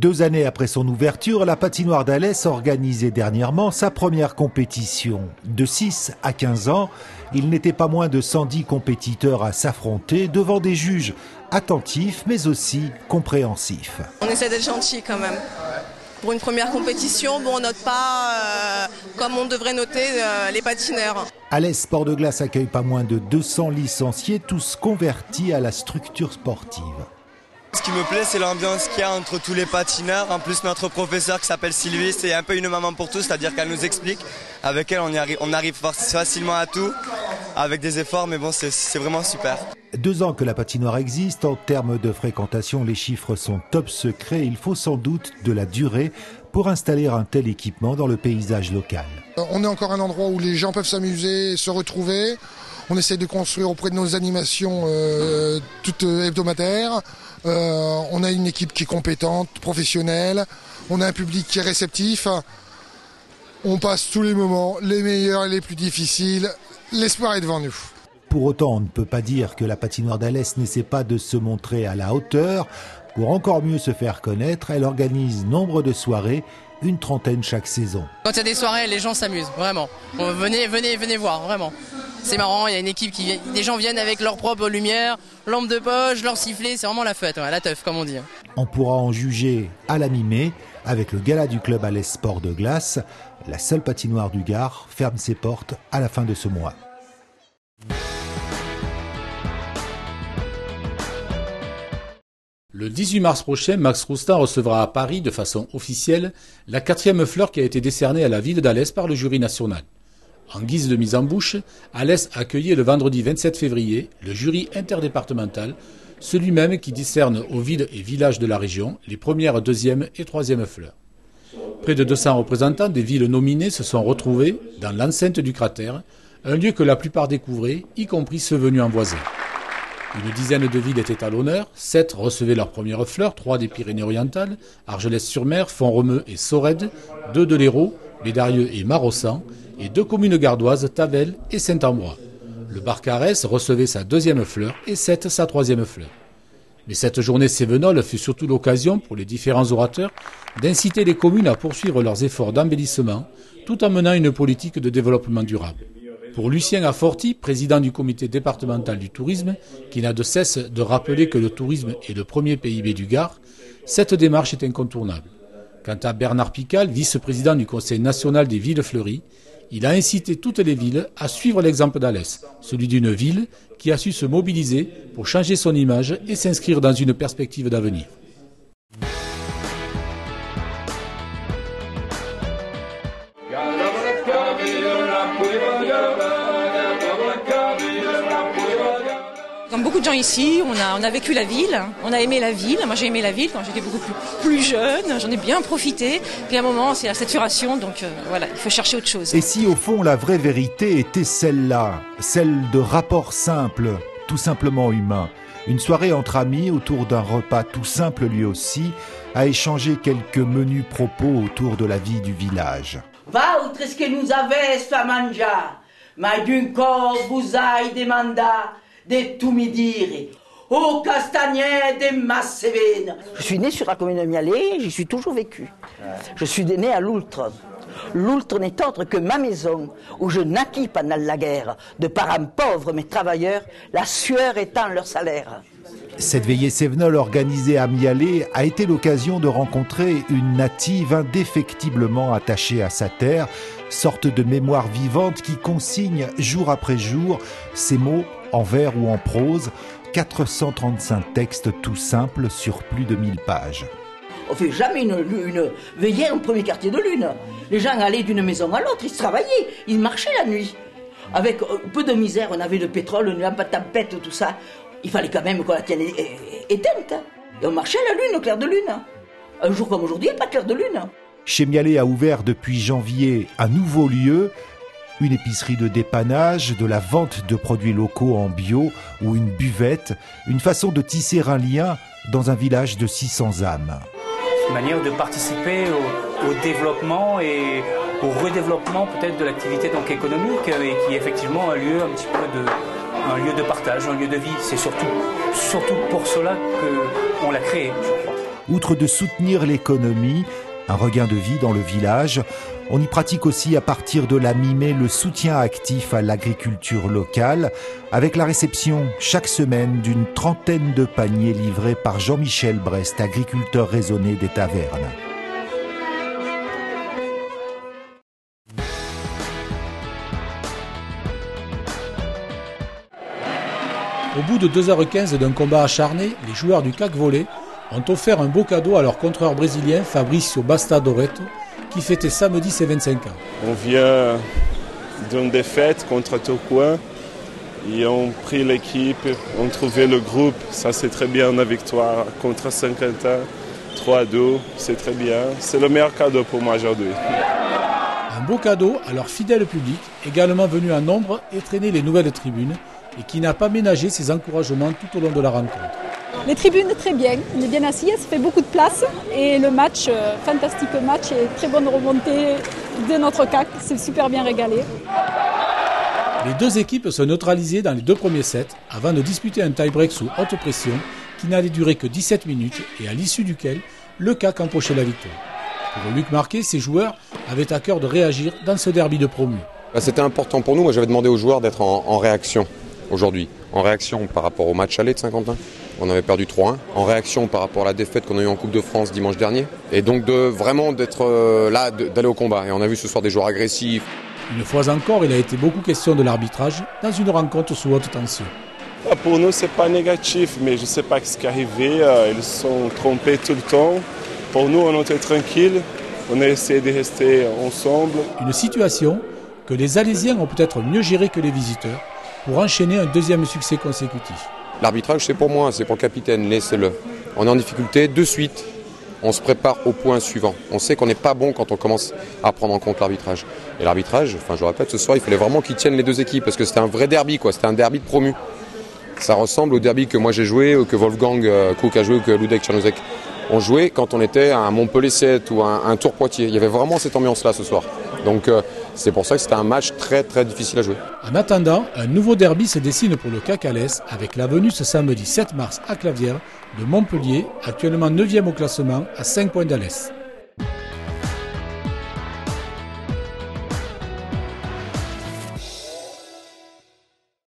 2 années après son ouverture, la patinoire d'Alès organisait dernièrement sa première compétition. De 6 à 15 ans, il n'était pas moins de 110 compétiteurs à s'affronter devant des juges attentifs mais aussi compréhensifs. On essaie d'être gentil quand même. Pour une première compétition, on note pas comme on devrait noter les patineurs. Alès Sport de Glace accueille pas moins de 200 licenciés, tous convertis à la structure sportive. Ce qui me plaît, c'est l'ambiance qu'il y a entre tous les patineurs. En plus, notre professeur qui s'appelle Sylvie, c'est un peu une maman pour tous, c'est-à-dire qu'elle nous explique. Avec elle, on arrive facilement à tout, avec des efforts, mais bon, c'est vraiment super. 2 ans que la patinoire existe, en termes de fréquentation, les chiffres sont top secrets. Il faut sans doute de la durée pour installer un tel équipement dans le paysage local. On est encore un endroit où les gens peuvent s'amuser, se retrouver. On essaie de construire auprès de nos animations toutes hebdomadaires. On a une équipe qui est compétente, professionnelle. On a un public qui est réceptif. On passe tous les moments, les meilleurs et les plus difficiles. L'espoir est devant nous. Pour autant, on ne peut pas dire que la patinoire d'Alès n'essaie pas de se montrer à la hauteur. Pour encore mieux se faire connaître, elle organise nombre de soirées, une trentaine chaque saison. Quand il y a des soirées, les gens s'amusent, vraiment. Venez voir, vraiment. C'est marrant, il y a une équipe des gens viennent avec leur propre lumière, lampe de poche, leur sifflet, c'est vraiment la fête, la teuf comme on dit. On pourra en juger à la mi-mai avec le gala du club Alès Sport de Glace. La seule patinoire du Gard ferme ses portes à la fin de ce mois. Le 18 mars prochain, Max Roustan recevra à Paris de façon officielle la 4e fleur qui a été décernée à la ville d'Alès par le jury national. En guise de mise en bouche, Alès a accueilli le vendredi 27 février le jury interdépartemental, celui même qui décerne aux villes et villages de la région les premières, 2e et 3e fleurs. Près de 200 représentants des villes nominées se sont retrouvés dans l'enceinte du cratère, un lieu que la plupart découvraient, y compris ceux venus en voisin. Une dizaine de villes étaient à l'honneur, 7 recevaient leurs premières fleurs, 3 des Pyrénées-Orientales, Argelès-sur-Mer, Font-Romeu et Sorède, 2 de l'Hérault, Bédarieux et Marossan, et 2 communes gardoises, Tavel et Saint-Ambrois. Le Barcarès recevait sa 2e fleur et 7 sa 3e fleur. Mais cette journée cévenole fut surtout l'occasion pour les différents orateurs d'inciter les communes à poursuivre leurs efforts d'embellissement tout en menant une politique de développement durable. Pour Lucien Aforti, président du comité départemental du tourisme, qui n'a de cesse de rappeler que le tourisme est le premier PIB du Gard, cette démarche est incontournable. Quant à Bernard Pical, vice-président du Conseil national des villes fleuries, il a incité toutes les villes à suivre l'exemple d'Alès, celui d'une ville qui a su se mobiliser pour changer son image et s'inscrire dans une perspective d'avenir. Comme beaucoup de gens ici, on a vécu la ville, on a aimé la ville. Moi j'ai aimé la ville quand j'étais beaucoup plus jeune, j'en ai bien profité. Puis à un moment c'est la saturation, donc voilà, il faut chercher autre chose. Et si au fond la vraie vérité était celle-là, celle de rapports simples, tout simplement humains. Une soirée entre amis autour d'un repas tout simple lui aussi, à échanger quelques menus propos autour de la vie du village. Valtres que nous avesse a mangiar, ma d'un cor vous aille demanda de tout me dire. Au castagnet de Massevene. Je suis né sur la commune de Mialet, j'y suis toujours vécu. Je suis né à Loultre. Loultre n'est autre que ma maison, où je naquis pendant la guerre, de parents pauvres mais travailleurs, la sueur étant leur salaire. Cette veillée cévenole organisée à Mialet a été l'occasion de rencontrer une native indéfectiblement attachée à sa terre, sorte de mémoire vivante qui consigne jour après jour ses mots en vers ou en prose, 435 textes tout simples sur plus de 1000 pages. On ne fait jamais une veillée en premier quartier de lune. Les gens allaient d'une maison à l'autre, ils travaillaient, ils marchaient la nuit. Avec peu de misère, on avait le pétrole, une lampe à tempête, tout ça. Il fallait quand même qu'on la tienne éteinte. Et on marchait à la lune, au clair de lune. Un jour comme aujourd'hui, il n'y a pas de clair de lune. Chez Mialet a ouvert depuis janvier un nouveau lieu, une épicerie de dépannage, de la vente de produits locaux en bio ou une buvette, une façon de tisser un lien dans un village de 600 âmes. Une manière de participer au développement et au redéveloppement peut-être de l'activité donc économique et qui est effectivement un lieu un petit peu un lieu de partage, un lieu de vie. C'est surtout pour cela qu'on l'a créé, je crois. Outre de soutenir l'économie, un regain de vie dans le village, on y pratique aussi à partir de la mi-mai le soutien actif à l'agriculture locale, avec la réception chaque semaine d'une trentaine de paniers livrés par Jean-Michel Brest, agriculteur raisonné des Tavernes. Au bout de 2h15 d'un combat acharné, les joueurs du CAC Volley ont offert un beau cadeau à leur contreur brésilien Fabrício Basta Doreto, qui fêtait samedi ses 25 ans. On vient d'une défaite contre Tourcoing. Ils ont pris l'équipe, ont trouvé le groupe. Ça, c'est très bien, la victoire contre Saint-Quentin. 3-2, c'est très bien. C'est le meilleur cadeau pour moi aujourd'hui. Un beau cadeau à leur fidèle public, également venu en nombre étreiner les nouvelles tribunes et qui n'a pas ménagé ses encouragements tout au long de la rencontre. Les tribunes, très bien. On est bien assis, ça fait beaucoup de place. Et le match, fantastique match et très bonne remontée de notre CAC. C'est super bien régalé. Les deux équipes se neutralisaient dans les deux premiers sets avant de disputer un tie-break sous haute pression qui n'allait durer que 17 minutes et à l'issue duquel le CAC empochait la victoire. Pour Luc Marquet, ses joueurs avaient à cœur de réagir dans ce derby de promu. C'était important pour nous. Moi, j'avais demandé aux joueurs d'être en réaction aujourd'hui. En réaction par rapport au match aller de Saint-Quentin. On avait perdu 3-1. En réaction par rapport à la défaite qu'on a eue en Coupe de France dimanche dernier. Et donc d'être là, d'aller au combat. Et on a vu ce soir des joueurs agressifs. Une fois encore, il a été beaucoup question de l'arbitrage dans une rencontre sous haute tension. Pour nous, c'est pas négatif, mais je ne sais pas ce qui est arrivé. Ils se sont trompés tout le temps. Pour nous, on était tranquilles. On a essayé de rester ensemble. Une situation que les Alésiens ont peut-être mieux gérée que les visiteurs pour enchaîner un deuxième succès consécutif. L'arbitrage, c'est pour moi, c'est pour le capitaine, laissez-le. On est en difficulté, de suite, on se prépare au point suivant. On sait qu'on n'est pas bon quand on commence à prendre en compte l'arbitrage. Et l'arbitrage, je répète, ce soir, il fallait vraiment qu'ils tiennent les deux équipes, parce que c'était un vrai derby, c'était un derby de promu. Ça ressemble au derby que moi j'ai joué, ou que Wolfgang Cook a joué, ou que Ludek Czernusek ont joué quand on était à un Montpellier 7 ou à un Tours Poitiers. Il y avait vraiment cette ambiance-là ce soir. Donc c'est pour ça que c'était un match très très difficile à jouer. En attendant, un nouveau derby se dessine pour le CAC Alès avec la venue ce samedi 7 mars à Clavières de Montpellier, actuellement 9e au classement à 5 points d'Alès.